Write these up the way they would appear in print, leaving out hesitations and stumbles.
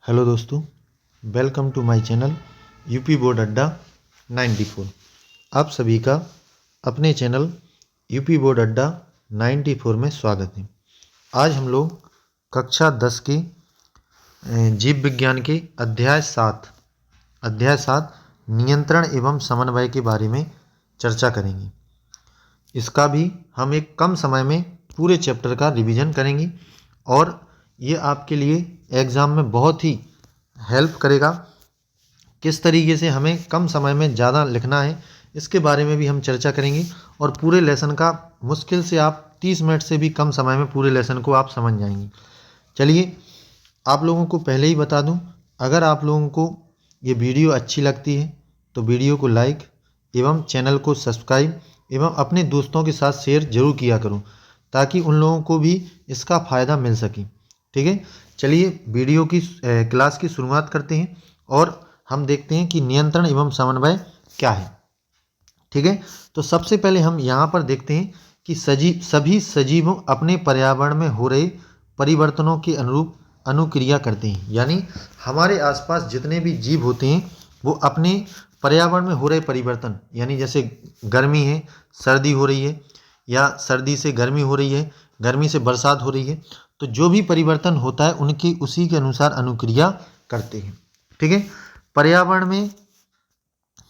Hello दोस्तों, welcome to my channel UP board अड्डा 94। आप सभी का अपने चैनल यूपी बोर्ड अड्डा 94 में स्वागत है। आज हम लोग कक्षा 10 के जीव विज्ञान के अध्याय 7 नियंत्रण एवं समन्वय के बारे में चर्चा करेंगे। इसका भी हम एक कम समय में पूरे चैप्टर का रिवीजन करेंगे और ये आपके लिए एग्ज़ाम में बहुत ही हेल्प करेगा। किस तरीके से हमें कम समय में ज़्यादा लिखना है, इसके बारे में भी हम चर्चा करेंगे और पूरे लेसन का मुश्किल से आप 30 मिनट से भी कम समय में पूरे लेसन को आप समझ जाएंगे। चलिए, आप लोगों को पहले ही बता दूं, अगर आप लोगों को ये वीडियो अच्छी लगती है तो वीडियो को लाइक एवं चैनल को सब्सक्राइब एवं अपने दोस्तों के साथ शेयर जरूर किया करूं, ताकि उन लोगों को भी इसका फ़ायदा मिल सके। ठीक है, चलिए वीडियो की क्लास की शुरुआत करते हैं और हम देखते हैं कि नियंत्रण एवं समन्वय क्या है। ठीक है, तो सबसे पहले हम यहाँ पर देखते हैं कि सभी सजीव अपने पर्यावरण में हो रहे परिवर्तनों के अनुरूप अनुक्रिया करते हैं। यानी हमारे आसपास जितने भी जीव होते हैं वो अपने पर्यावरण में हो रहे परिवर्तन, यानी जैसे गर्मी है, सर्दी हो रही है, या सर्दी से गर्मी हो रही है, गर्मी से बरसात हो रही है, तो जो भी परिवर्तन होता है उनकी उसी के अनुसार अनुक्रिया करते हैं। ठीक है, पर्यावरण में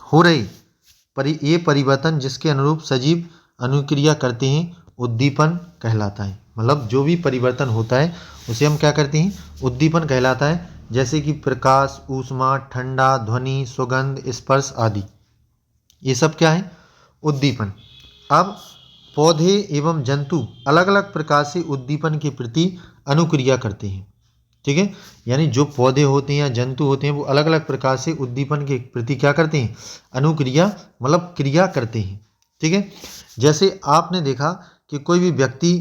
हो रहे ये परिवर्तन जिसके अनुरूप सजीव अनुक्रिया करते हैं उद्दीपन कहलाता है। मतलब जो भी परिवर्तन होता है उसे हम क्या करते हैं, उद्दीपन कहलाता है। जैसे कि प्रकाश, ऊष्मा, ठंडा, ध्वनि, सुगंध, स्पर्श आदि, ये सब क्या है, उद्दीपन। अब पौधे एवं जंतु अलग अलग प्रकार से उद्दीपन के प्रति अनुक्रिया करते हैं। ठीक है, यानी जो पौधे होते हैं या जंतु होते हैं वो अलग अलग प्रकार से उद्दीपन के प्रति क्या करते हैं, अनुक्रिया मतलब क्रिया करते हैं। ठीक है, जैसे आपने देखा कि कोई भी व्यक्ति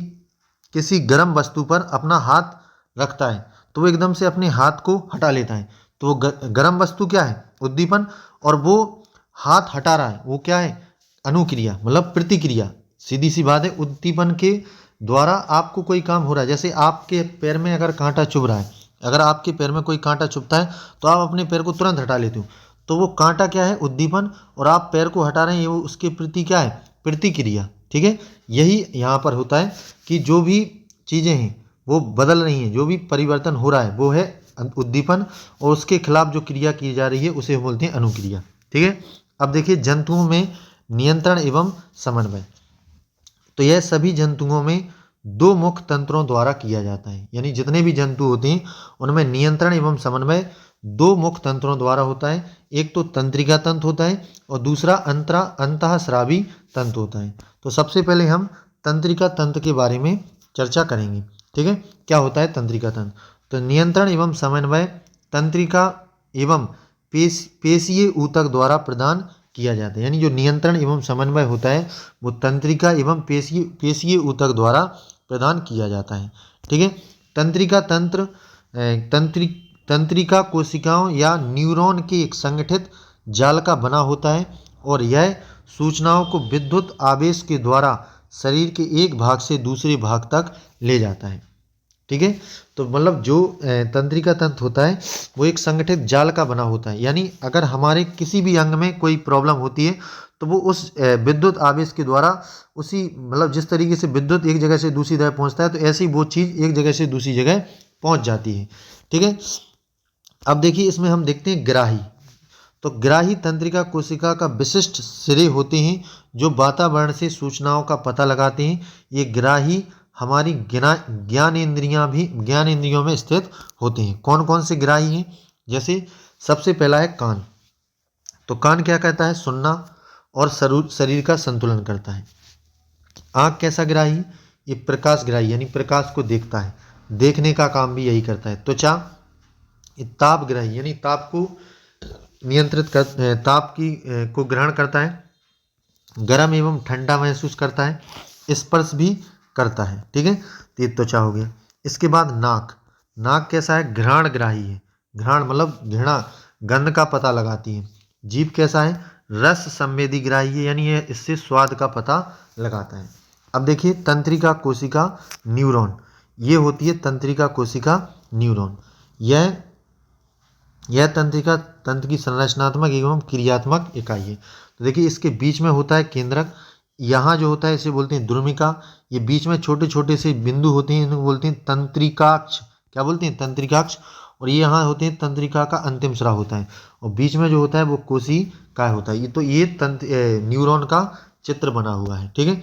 किसी गर्म वस्तु पर अपना हाथ रखता है तो वो एकदम से अपने हाथ को हटा लेता है, तो वो गर्म वस्तु क्या है, उद्दीपन, और वो हाथ हटा रहा है वो क्या है, अनुक्रिया मतलब प्रतिक्रिया। सीधी सी बात है, उद्दीपन के द्वारा आपको कोई काम हो रहा है। जैसे आपके पैर में अगर कांटा चुभ रहा है, अगर आपके पैर में कोई कांटा चुभता है तो आप अपने पैर को तुरंत हटा लेते हो, तो वो कांटा क्या है, उद्दीपन, और आप पैर को हटा रहे हैं, ये वो उसके प्रति क्या है, प्रतिक्रिया। ठीक है, यही यहाँ पर होता है कि जो भी चीज़ें हैं वो बदल रही हैं, जो भी परिवर्तन हो रहा है वो है उद्दीपन, और उसके खिलाफ जो क्रिया की जा रही है उसे बोलते हैं अनुक्रिया। ठीक है, अब देखिए जंतुओं में नियंत्रण एवं समन्वय, तो यह सभी जंतुओं में दो मुख्य तंत्रों द्वारा किया जाता है। यानी जितने भी जंतु होते हैं उनमें नियंत्रण एवं समन्वय दो मुख्य तंत्रों द्वारा होता है। एक तो तंत्रिका तंत्र होता है और दूसरा अंतःस्रावी तंत्र होता है। तो सबसे पहले हम तंत्रिका तंत्र के बारे में चर्चा करेंगे। ठीक है, क्या होता है तंत्रिका तंत्र, तो नियंत्रण एवं समन्वय तंत्रिका एवं पेशीय ऊतक द्वारा प्रदान किया जाता है। यानी जो नियंत्रण एवं समन्वय होता है वो तंत्रिका एवं पेशीय ऊतक द्वारा प्रदान किया जाता है। ठीक है, तंत्रिका तंत्र तंत्रिका कोशिकाओं या न्यूरॉन के एक संगठित जाल का बना होता है और यह सूचनाओं को विद्युत आवेश के द्वारा शरीर के एक भाग से दूसरे भाग तक ले जाता है। ठीक है, तो मतलब जो तंत्रिका तंत्र होता है वो एक संगठित जाल का बना होता है। यानी अगर हमारे किसी भी अंग में कोई प्रॉब्लम होती है तो वो उस विद्युत आवेश के द्वारा उसी मतलब जिस तरीके से विद्युत एक जगह से दूसरी जगह पहुंचता है, तो ऐसी वो चीज़ एक जगह से दूसरी जगह पहुंच जाती है। ठीक है, अब देखिए इसमें हम देखते हैं ग्राही। तो ग्राही तंत्रिका कोशिका का विशिष्ट सिरे होते हैं जो वातावरण से सूचनाओं का पता लगाते हैं। ये ग्राही हमारी ज्ञानेंद्रियों में स्थित होते हैं। कौन कौन से ग्राही हैं, जैसे सबसे पहला है कान। तो कान क्या करता है, सुनना और शरीर का संतुलन करता है। आँख कैसा ग्राही, ये प्रकाश ग्राही, यानी प्रकाश को देखता है, देखने का काम भी यही करता है। त्वचा, ये ताप ग्राही, यानी ताप को नियंत्रित कर ताप की को ग्रहण करता है, गर्म एवं ठंडा महसूस करता है, स्पर्श भी करता है। ठीक है, तो ये त्वचा हो गया। इसके बाद नाक। नाक कैसा है, घ्राण ग्राही है, घ्राण मतलब घृणा, गंध का पता लगाती है। जीभ कैसा है, रस संवेदी ग्राही है, यानी ये इससे स्वाद का पता लगाता है। अब देखिए तंत्रिका कोशिका न्यूरॉन, ये होती है तंत्रिका कोशिका न्यूरॉन। यह यह तंत्रिका तंत्र की संरचनात्मक एवं क्रियात्मक इकाई है। तो देखिए इसके बीच में होता है केंद्रक, यहाँ जो होता है इसे बोलते हैं द्रुमिका, ये बीच में छोटे छोटे से बिंदु होते हैं इनको बोलते हैं तंत्रिकाक्ष। क्या बोलते हैं? तंत्रिकाक्ष। और ये यहाँ होते हैं तंत्रिका का अंतिम स्राव होता है, और बीच में जो होता है वो कोशिका होता है। ये तो ये न्यूरॉन का चित्र बना हुआ है, ठीक है।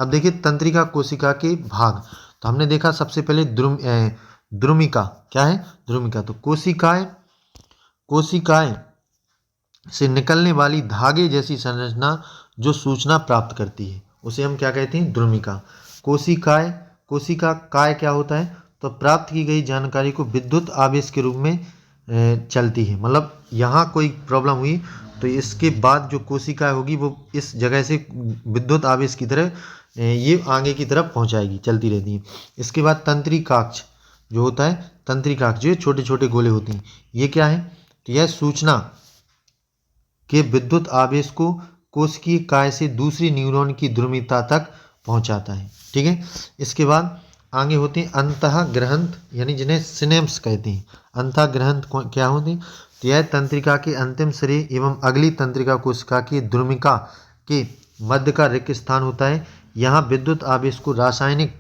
अब देखिए तंत्रिका कोशिका के भाग। तो हमने देखा सबसे पहले द्रुमिका। क्या है? द्रुमिका। तो कोशिकाएं से निकलने वाली धागे जैसी संरचना जो सूचना प्राप्त करती है उसे हम क्या कहते हैं? द्रुमिका। कोशिका काय क्या होता है? तो प्राप्त की गई जानकारी को विद्युत आवेश के रूप में चलती है। मतलब यहाँ कोई प्रॉब्लम हुई तो इसके बाद जो कोशिका होगी वो इस जगह से विद्युत आवेश की तरह ये आगे की तरफ पहुँचाएगी, चलती रहती है। इसके बाद तंत्रिकाक्ष जो होता है, तंत्रिकाक्ष जो छोटे छोटे गोले होते हैं, ये क्या है? तो यह सूचना के विद्युत आवेश को कोशिकीय काय से दूसरी न्यूरॉन की ध्रुवीयता तक पहुंचाता है, ठीक है। इसके बाद आगे होते हैं अंतःग्रंथ, यानी जिन्हें सिनेप्स कहते हैं। अंतःग्रंथ क्या होते हैं? तो यह तंत्रिका के अंतिम सिरे एवं अगली तंत्रिका कोशिका की ध्रुमिका के मध्य का रिक्त स्थान होता है। यहाँ विद्युत आवेश को रासायनिक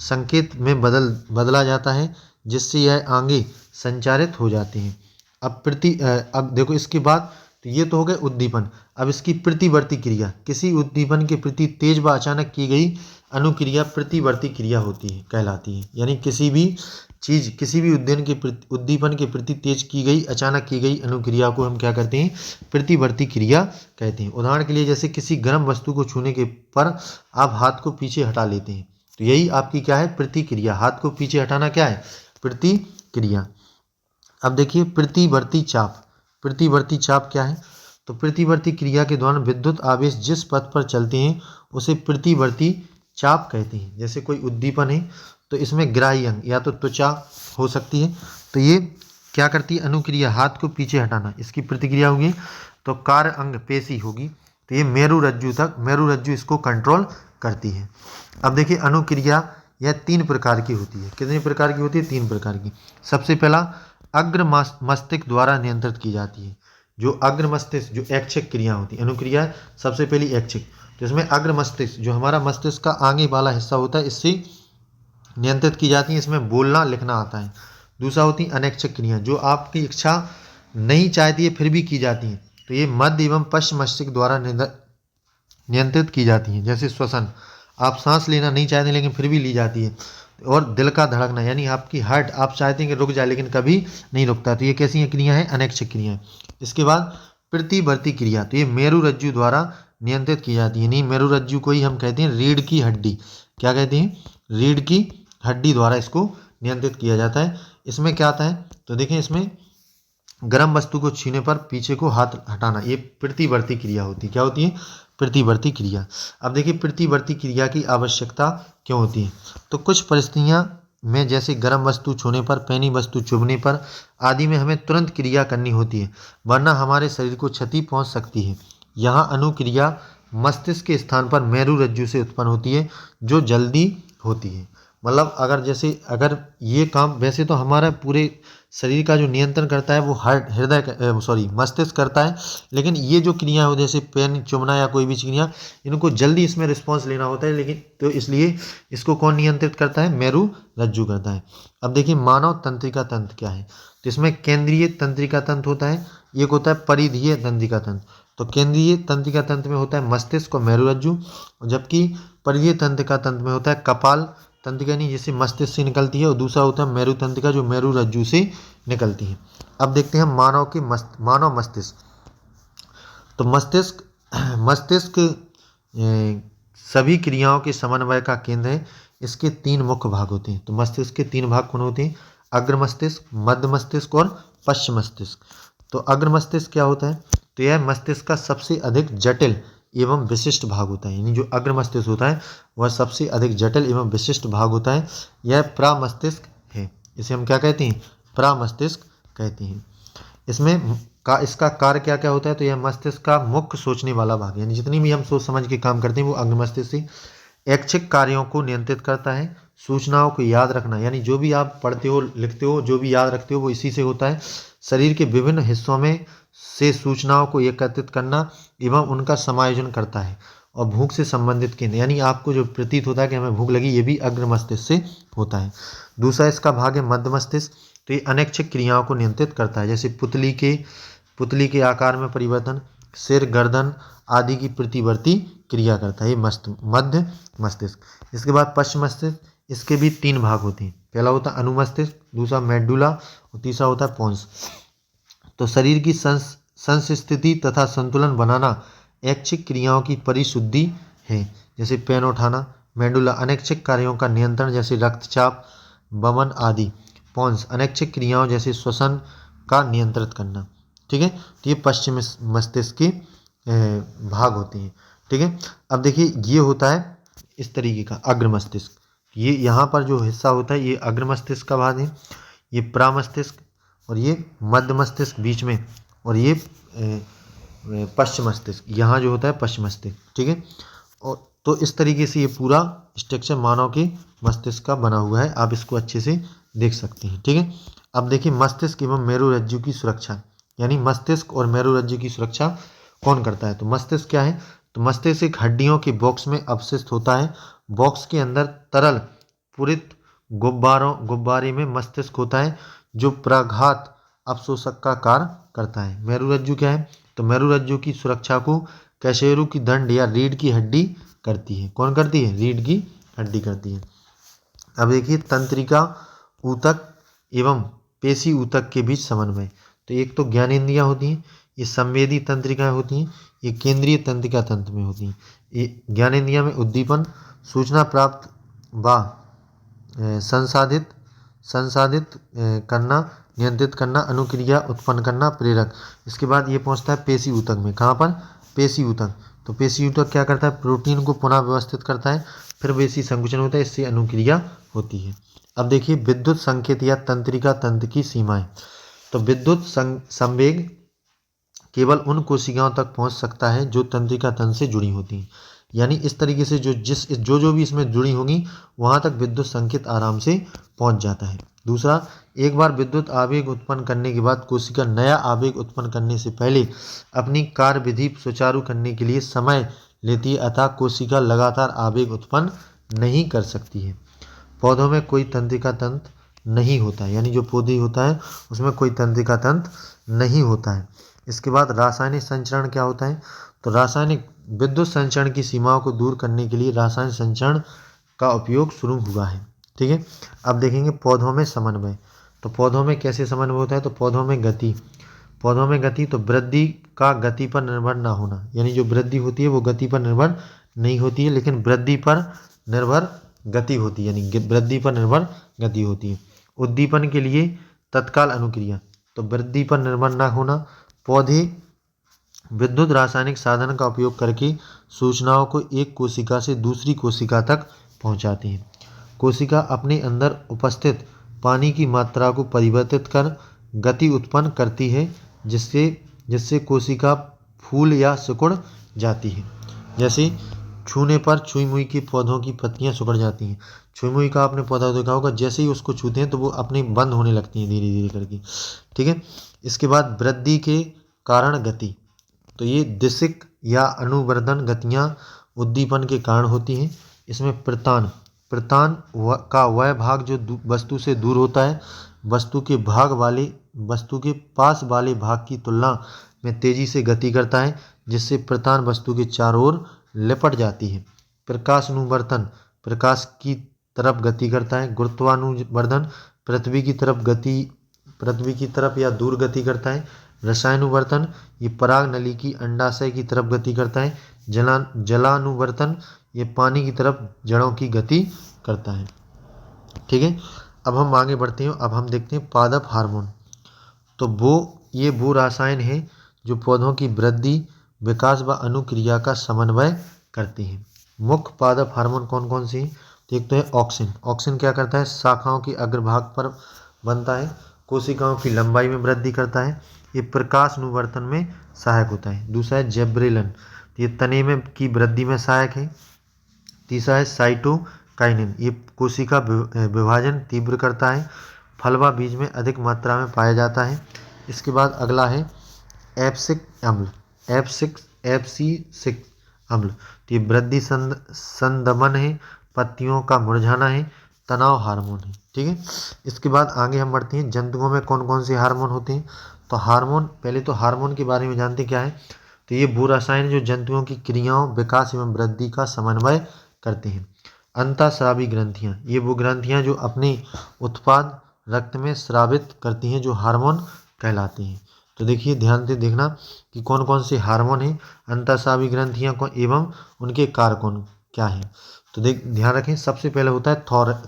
संकेत में बदला जाता है जिससे यह आगे संचारित हो जाते हैं। अब देखो इसके बाद तो ये तो हो गए उद्दीपन। अब इसकी प्रतिवर्ती क्रिया, किसी उद्दीपन के प्रति तेज व अचानक की गई अनुक्रिया प्रतिवर्ती क्रिया होती है, कहलाती है। यानी किसी भी चीज, किसी भी उद्दीपन के प्रति तेज की गई, अचानक की गई अनुक्रिया को हम क्या करते हैं? प्रतिवर्ती क्रिया कहते हैं। उदाहरण के लिए जैसे किसी गर्म वस्तु को छूने के पर आप हाथ को पीछे हटा लेते हैं, तो यही आपकी क्या है? प्रतिक्रिया। हाथ को पीछे हटाना क्या है? प्रतिक्रिया। अब देखिए प्रतिवर्ती चाप। प्रतिवर्ती चाप क्या है? तो प्रतिवर्ती क्रिया के दौरान विद्युत आवेश जिस पथ पर चलते हैं उसे प्रतिवर्ती चाप कहते हैं। जैसे कोई उद्दीपन है तो इसमें ग्राही अंग या तो त्वचा हो सकती है, तो ये क्या करती है? अनुक्रिया, हाथ को पीछे हटाना, इसकी प्रतिक्रिया होगी। तो कार्य अंग पेशी होगी, तो ये मेरुरज्जु इसको कंट्रोल करती है। अब देखिए अनुक्रिया यह 3 प्रकार की होती है। कितने प्रकार की होती है? 3 प्रकार की। सबसे पहला अग्र मस्तिष्क द्वारा नियंत्रित की जाती है। जो अग्र मस्तिष्क, जो ऐच्छिक क्रिया होती है, अनुक्रिया सबसे पहली ऐच्छिक, तो इसमें अग्र मस्तिष्क जो हमारा मस्तिष्क का आगे वाला हिस्सा होता है इससे नियंत्रित की जाती है। इसमें बोलना लिखना आता है। दूसरा होती है अनैच्छिक क्रिया, जो आपकी इच्छा नहीं चाहती है फिर भी की जाती है, तो ये मध्य एवं पश्चिम मस्तिष्क द्वारा नियंत्रित की जाती है। जैसे श्वसन, आप सांस लेना नहीं चाहते लेकिन फिर भी ली जाती है। और दिल का धड़कना, यानी आपकी हार्ट, आप चाहते हैं कि रुक जाए लेकिन कभी नहीं रुकता, तो ये कैसी क्रिया है? अनैच्छिक क्रिया है। इसके बाद प्रतिवर्ती क्रिया, तो ये मेरुरज्जु द्वारा नियंत्रित की जाती है। नहीं, मेरुरज्जु को ही हम कहते हैं रीढ़ की हड्डी। क्या कहते हैं? रीढ़ की हड्डी द्वारा इसको नियंत्रित किया जाता है। इसमें क्या आता है? तो देखें इसमें गर्म वस्तु को छूने पर पीछे को हाथ हटाना, ये प्रतिवर्ती क्रिया होती है। क्या होती है? प्रतिवर्ती क्रिया। अब देखिए प्रतिवर्ती क्रिया की आवश्यकता क्यों होती है? तो कुछ परिस्थितियां में, जैसे गर्म वस्तु छूने पर, पैनी वस्तु चुभने पर आदि में हमें तुरंत क्रिया करनी होती है, वरना हमारे शरीर को क्षति पहुंच सकती है। यहाँ अनुक्रिया मस्तिष्क के स्थान पर मेरुरज्जु से उत्पन्न होती है जो जल्दी होती है। मतलब अगर ये काम, वैसे तो हमारा पूरे शरीर का जो नियंत्रण करता है वो मस्तिष्क करता है, लेकिन ये जो क्रिया हो जैसे पेन चुभना या कोई भी क्रिया, इनको जल्दी इसमें रिस्पॉन्स लेना होता है, लेकिन तो इसलिए इसको कौन नियंत्रित करता है? मेरुरज्जु करता है। अब देखिए मानव तंत्रिका तंत्र क्या है? तो इसमें केंद्रीय तंत्रिका तंत्र होता है, एक होता है परिधीय तंत्रिका तंत्र। तो केंद्रीय तंत्रिका तंत्र में होता है मस्तिष्क और मेरुरज्जु, जबकि परिधीय तंत्रिका तंत्र में होता है कपाल तंत्रिका, नहीं जिससे मस्तिष्क से निकलती है, और दूसरा होता है मेरु तंत्रिका जो मेरुरज्जु से निकलती है। अब देखते हैं मानव मस्तिष्क। तो मस्तिष्क सभी क्रियाओं के समन्वय का केंद्र है। इसके 3 मुख्य भाग होते हैं। तो मस्तिष्क के 3 भाग कौन होते हैं? अग्र मस्तिष्क, मध्य मस्तिष्क और पश्चिम मस्तिष्क। तो अग्र मस्तिष्क क्या होता है? तो यह मस्तिष्क का सबसे अधिक जटिल एवं विशिष्ट भाग होता है। यानी जो अग्र मस्तिष्क होता है वह सबसे अधिक जटिल एवं विशिष्ट भाग होता है। यह प्रामस्तिष्क है। इसे हम क्या कहते हैं? प्रामस्तिष्क कहते हैं। इसका कार्य क्या क्या होता है? तो यह मस्तिष्क का मुख्य सोचने वाला भाग है। यानी जितनी भी हम सोच समझ के काम करते हैं वो अग्र मस्तिष्क से ऐच्छिक कार्यों को नियंत्रित करता है। सूचनाओं को याद रखना, यानी जो भी आप पढ़ते हो, लिखते हो, जो भी याद रखते हो वो इसी से होता है। शरीर के विभिन्न हिस्सों में से सूचनाओं को एकत्रित करना एवं उनका समायोजन करता है। और भूख से संबंधित केंद्र, यानी आपको जो प्रतीत होता है कि हमें भूख लगी, ये भी अग्र मस्तिष्क से होता है। दूसरा इसका भाग है मध्य मस्तिष्क। तो ये अनैच्छिक क्रियाओं को नियंत्रित करता है, जैसे पुतली के आकार में परिवर्तन, सिर, गर्दन आदि की प्रतिवर्ती क्रिया करता है, ये मध्य मस्तिष्क। इसके बाद पश्च मस्तिष्क, इसके भी 3 भाग होते हैं। पहला होता है अनुमस्तिष्क, दूसरा मेडुला और तीसरा होता है पोन्स। तो शरीर की संस्थिति तथा संतुलन बनाना ऐच्छिक क्रियाओं की परिशुद्धि है, जैसे पेन उठाना। मेडुला अनैच्छिक कार्यों का नियंत्रण, जैसे रक्तचाप, वमन आदि। पोन्स अनैच्छिक क्रियाओं जैसे श्वसन का नियंत्रित करना। ठीक है, तो ये पश्चिम मस्तिष्क के भाग होते हैं। ठीक है, अब देखिए ये होता है इस तरीके का अग्र मस्तिष्क। ये यहाँ पर जो हिस्सा होता है ये अग्र मस्तिष्क का भाग है, ये प्रामस्तिष्क, और ये मध्य मस्तिष्क बीच में, और ये पश्चिम मस्तिष्क यहाँ जो होता है पश्चिम मस्तिष्क। ठीक है, और तो इस तरीके से ये पूरा स्ट्रक्चर मानव के मस्तिष्क का बना हुआ है, आप इसको अच्छे से देख सकते हैं। ठीक है, अब देखिए मस्तिष्क एवं मेरुरज्जु की सुरक्षा, यानी मस्तिष्क और मेरुरज्जु की सुरक्षा कौन करता है। तो मस्तिष्क क्या है, तो मस्तिष्क एक हड्डियों के बॉक्स में अवशिष्ट होता है। बॉक्स के अंदर तरल पूरित गुब्बारे में मस्तिष्क होता है, जो प्रघात अवशोषक का कार्य करता है। मेरुरज्जु क्या है, तो मेरुरज्जु की सुरक्षा को कैशेरू की दंड या रीढ़ की हड्डी करती है। कौन करती है, रीढ़ की हड्डी करती है। अब देखिए तंत्रिका ऊतक एवं पेशी ऊतक के बीच समन्वय। तो एक तो ज्ञानेंद्रियां होती हैं, ये संवेदी तंत्रिकाएं होती हैं, ये केंद्रीय तंत्रिका तंत्र में होती हैं। ये ज्ञानेंद्रिया में उद्दीपन, सूचना प्राप्त व संसाधित करना, नियंत्रित करना, अनुक्रिया उत्पन्न करना, प्रेरक। इसके बाद ये पहुंचता है पेशी ऊतक में। कहाँ पर, पेशी ऊतक। तो पेशी ऊतक क्या करता है, प्रोटीन को पुनः व्यवस्थित करता है, फिर पेशी संकुचन होता है, इससे अनुक्रिया होती है। अब देखिए विद्युत संकेत या तंत्रिका तंत्र की सीमाएं। तो विद्युत संवेग केवल उन कोशिकाओं तक पहुंच सकता है जो तंत्रिका तंत्र से जुड़ी होती हैं, यानी इस तरीके से जो भी इसमें जुड़ी होंगी वहां तक विद्युत संकेत आराम से पहुंच जाता है। दूसरा, एक बार विद्युत आवेग उत्पन्न करने के बाद कोशिका नया आवेग उत्पन्न करने से पहले अपनी कार्यविधि सुचारू करने के लिए समय लेती है, अतः कोशिका लगातार आवेग उत्पन्न नहीं कर सकती है। पौधों में कोई तंत्रिका तंत्र नहीं होता है, यानी जो पौधे होता है उसमें कोई तंत्रिका तंत्र नहीं होता है। इसके बाद रासायनिक संचरण क्या होता है, तो रासायनिक विद्युत संचरण की सीमाओं को दूर करने के लिए रासायनिक संचरण का उपयोग शुरू हुआ है। ठीक है, अब देखेंगे पौधों में समन्वय। तो पौधों में कैसे समन्वय होता है, तो पौधों में गति तो वृद्धि का गति पर निर्भर ना होना, यानी जो वृद्धि होती है वो गति पर निर्भर नहीं होती है, लेकिन वृद्धि पर निर्भर गति होती है, यानी वृद्धि पर निर्भर गति होती है। उद्दीपन के लिए तत्काल अनुक्रिया, तो वृद्धि पर निर्भर ना होना। पौधे विद्युत रासायनिक साधन का उपयोग करके सूचनाओं को एक कोशिका से दूसरी कोशिका तक पहुंचाते हैं। कोशिका अपने अंदर उपस्थित पानी की मात्रा को परिवर्तित कर गति उत्पन्न करती है, जिससे कोशिका फूल या सिकुड़ जाती है। जैसे छूने पर छुई मुई के पौधों की पत्तियां सिकुड़ जाती हैं। छुई मुई का आपने पौधा देखा होगा, जैसे ही उसको छूते हैं तो वो अपनी बंद होने लगती हैं धीरे धीरे करके। ठीक है, इसके बाद वृद्धि के कारण गति, तो ये दिशिक या अनुवर्धन गतियाँ उद्दीपन के कारण होती हैं। इसमें प्रतान का वह भाग जो वस्तु से दूर होता है, वस्तु के पास वाले भाग की तुलना में तेजी से गति करता है, जिससे प्रतान वस्तु के चारों ओर लिपट जाती है। प्रकाशानुवर्तन प्रकाश की तरफ गति करता है। गुरुत्वानुवर्धन पृथ्वी की तरफ या दूर गति करता है। रसायनुवर्तन ये पराग नली की अंडाशय की तरफ गति करता है। जलानुवर्तन ये पानी की तरफ जड़ों की गति करता है। ठीक है, अब हम आगे बढ़ते हैं। अब हम देखते हैं पादप हार्मोन। तो वो रसायन है जो पौधों की वृद्धि, विकास व अनुक्रिया का समन्वय करते हैं। मुख्य पादप हार्मोन कौन कौन से हैं, तो एक तो है ऑक्सिन। ऑक्सिन क्या करता है, शाखाओं के अग्रभाग पर बनता है, कोशिकाओं की लंबाई में वृद्धि करता है, ये प्रकाश अनुवर्तन में सहायक होता है। दूसरा है जेब्रेलन, ये तने में की वृद्धि में सहायक है। तीसरा है साइटोकाइनेसिस, काइनिन, ये कोशिका विभाजन तीव्र करता है। फलवा बीज में अधिक मात्रा में पाया जाता है। इसके बाद अगला है एब्सिक अम्ल, एब्सिसिक अम्ल, तो ये वृद्धि संदमन है, पत्तियों का मुरझाना है, तनाव हार्मोन है। ठीक है, इसके बाद आगे हम बढ़ते हैं जंतुओं में कौन कौन से हार्मोन होते हैं। तो हार्मोन, पहले तो हार्मोन के बारे में जानते क्या है। तो ये वो रसायन जो जंतुओं की क्रियाओं, विकास एवं वृद्धि का समन्वय करते हैं। अंतःस्रावी ग्रंथियाँ, ये वो ग्रंथियाँ जो अपने उत्पाद रक्त में स्रावित करती हैं, जो हार्मोन कहलाते हैं। तो देखिए, ध्यान से देखना कि कौन कौन से हार्मोन हैं, अंतःस्रावी ग्रंथियाँ को एवं उनके कारक क्या हैं। तो ध्यान रखें, सबसे पहले होता है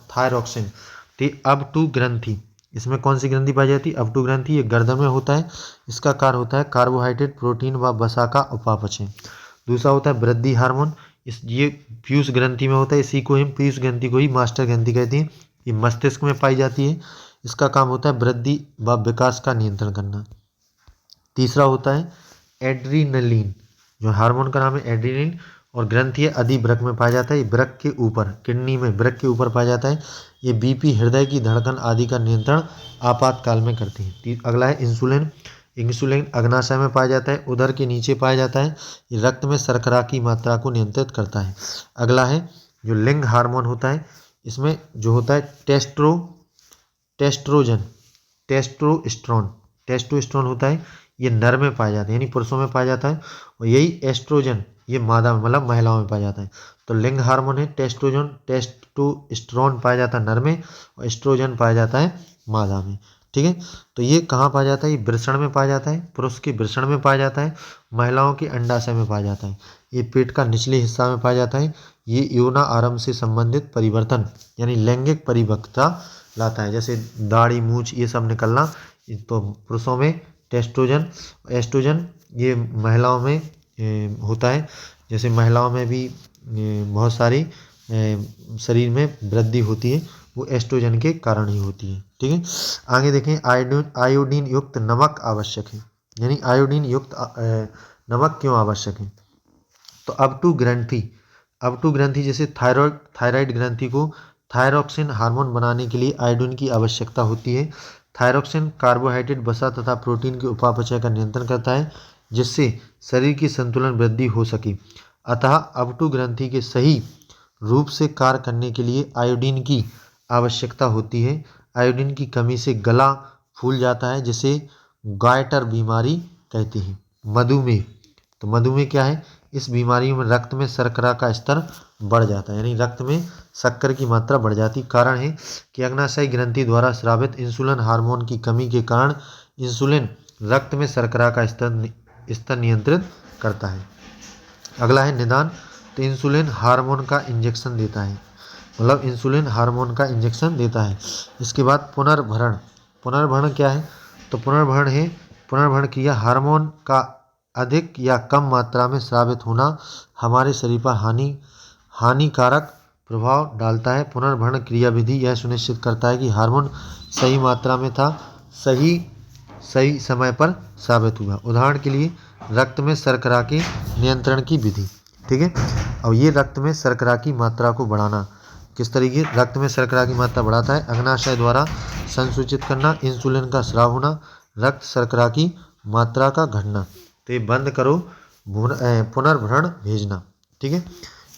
थायरॉक्सिन, तो अब2 ग्रंथि, इसमें कौन सी ग्रंथि पाई जाती है, अब2 ग्रंथि, ये गर्दन में होता है। इसका कार्य होता है कार्बोहाइड्रेट, प्रोटीन व वसा का उपापचय। दूसरा होता है वृद्धि हार्मोन, ये पीयूष ग्रंथि में होता है, इसी को हम पीयूष ग्रंथि को ही मास्टर ग्रंथि कहते हैं। ये मस्तिष्क में पाई जाती है। इसका काम होता है वृद्धि व विकास का नियंत्रण करना। तीसरा होता है एड्रीनलिन, जो हार्मोन का नाम है एड्रीनलिन, और ग्रंथि अधिवृक्क में पाया जाता है। ये वृक्क के ऊपर, किडनी में वृक्क के ऊपर पाया जाता है। ये बीपी, हृदय की धड़कन आदि का नियंत्रण आपातकाल में करते हैं। अगला है इंसुलिन, इंसुलिन अग्नाशय में पाया जाता है, उदर के नीचे पाया जाता है। ये रक्त में शर्करा की मात्रा को नियंत्रित करता है। अगला है जो लिंग हार्मोन होता है, इसमें जो होता है टेस्ट्रोजन, टेस्टोस्टेरोन होता है, ये नर में पाया जाता है, यानी पुरुषों में पाया जाता है। और यही एस्ट्रोजन, ये मादा में, मतलब महिलाओं में पाया जाता है। तो लिंग हार्मोन है टेस्टोस्टेरोन पाया जाता है नर में, और एस्ट्रोजन पाया जाता है मादा में। ठीक है, तो ये कहाँ पाया जाता है, ये वृषण में पाया जाता है, पुरुष के वृषण में पाया जाता है, महिलाओं के अंडाशय में पाया जाता है। ये पेट का निचले हिस्सा में पाया जाता है। ये यौना आरंभ से संबंधित परिवर्तन, यानी लैंगिक परिपक्वता लाता है, जैसे दाढ़ी, मूछ, ये सब निकलना। तो पुरुषों में एस्ट्रोजन, ये महिलाओं में होता है। जैसे महिलाओं में भी बहुत सारी शरीर में वृद्धि होती है, वो एस्ट्रोजन के कारण ही होती है। ठीक है, आगे देखें, आयोडीन युक्त नमक आवश्यक है, यानी आयोडीन युक्त नमक क्यों आवश्यक है। तो अब टू ग्रंथि जैसे थायराइड ग्रंथि को थायरॉक्सिन हार्मोन बनाने के लिए आयोडीन की आवश्यकता होती है। थायरॉक्सिन कार्बोहाइड्रेट, वसा तथा प्रोटीन के उपापचय का नियंत्रण करता है, जिससे शरीर की संतुलन वृद्धि हो सके। अतः अब2 ग्रंथि के सही रूप से कार्य करने के लिए आयोडीन की आवश्यकता होती है। आयोडीन की कमी से गला फूल जाता है, जिसे गॉइटर बीमारी कहते हैं। मधुमेह, तो मधुमेह क्या है, इस बीमारी में रक्त में शर्करा का स्तर बढ़ जाता है, यानी रक्त में शक्कर की मात्रा बढ़ जाती। कारण है कि अग्नाशयी ग्रंथि द्वारा स्रावित इंसुलिन हार्मोन की कमी के कारण इंसुलिन रक्त में शर्करा का स्तर नियंत्रित करता है। अगला है निदान, तो इंसुलिन हार्मोन का इंजेक्शन देता है, मतलब इंसुलिन हार्मोन का इंजेक्शन देता है। इसके बाद पुनर्भरण क्या है, तो पुनर्भरण क्रिया, हार्मोन का अधिक या कम मात्रा में स्रावित होना हमारे शरीर पर हानिकारक प्रभाव डालता है। पुनर्भरण क्रिया विधि यह सुनिश्चित करता है कि हार्मोन सही मात्रा में था, सही समय पर स्रावित हुआ। उदाहरण के लिए रक्त में शर्करा के नियंत्रण की विधि। ठीक है, अब ये रक्त में शर्करा की मात्रा को बढ़ाना किस तरीके, रक्त में शर्करा की मात्रा बढ़ाता है, अग्नाशय द्वारा संसूचित करना, इंसुलिन का स्राव होना, रक्त शर्करा की मात्रा का घटना। तो ये बंद करो, पुनर्भरण भेजना। ठीक है,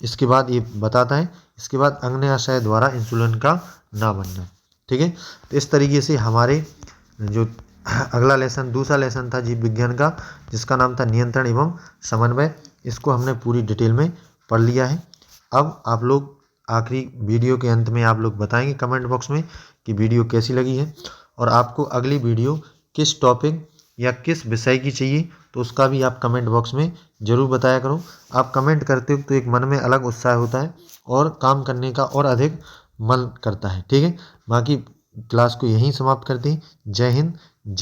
इसके बाद ये बताता है, इसके बाद अग्नाशय द्वारा इंसुलिन का ना बनना। ठीक है, तो इस तरीके से हमारे जो अगला लेसन, दूसरा लेसन था जीव विज्ञान का, जिसका नाम था नियंत्रण एवं समन्वय, इसको हमने पूरी डिटेल में पढ़ लिया है। अब आप लोग आखिरी वीडियो के अंत में आप लोग बताएंगे कमेंट बॉक्स में कि वीडियो कैसी लगी है, और आपको अगली वीडियो किस टॉपिक या किस विषय की चाहिए, तो उसका भी आप कमेंट बॉक्स में ज़रूर बताया करो। आप कमेंट करते हो तो एक मन में अलग उत्साह होता है और काम करने का और अधिक मन करता है। ठीक है, बाकी क्लास को यहीं समाप्त करते हैं। जय हिंद, जय